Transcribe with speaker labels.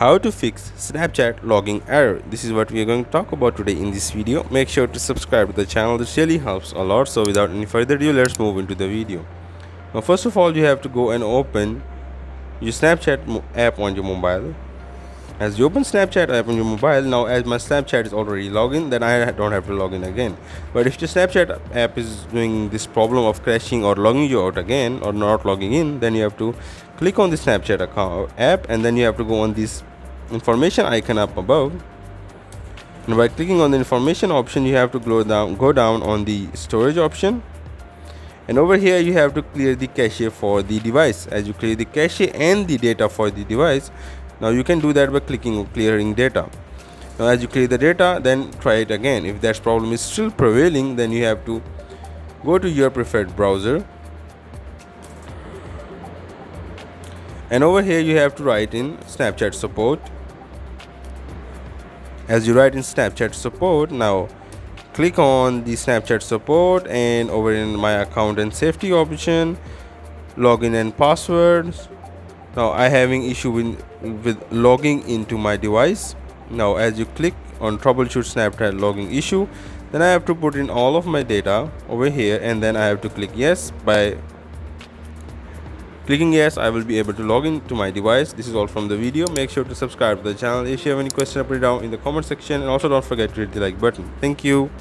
Speaker 1: How to fix Snapchat logging error. This is what we are going to talk about today in this video. Make sure to subscribe to the channel. This really helps a lot. So without any further ado, let's move into the video. Now first of all, you have to go and open your Snapchat app on your mobile. As you open Snapchat app on your mobile, now as my Snapchat is already logged in, then I don't have to log in again. But if your Snapchat app is doing this problem of crashing or logging you out again or not logging in, then you have to click on the Snapchat account app, and then you have to go on this information icon up above. And by clicking on the information option, you have to go down on the storage option. And over here you have to clear the cache for the device. As you clear the cache and the data for the device, now you can do that by clicking on clearing data. Now as you clear the data, then try it again. If that problem is still prevailing, then you have to go to your preferred browser, and over here you have to write in Snapchat support. As you write in Snapchat support, now click on the Snapchat support, and over in my account and safety option, login and passwords. Now I having issue with logging into my device. Now as you click on troubleshoot Snapchat logging issue, then I have to put in all of my data over here, and then I have to click yes. By clicking yes, I will be able to log in to my device. This is all from the video. Make sure to subscribe to the channel. If you have any question, put it down in the comment section, and also don't forget to hit the like button. Thank you.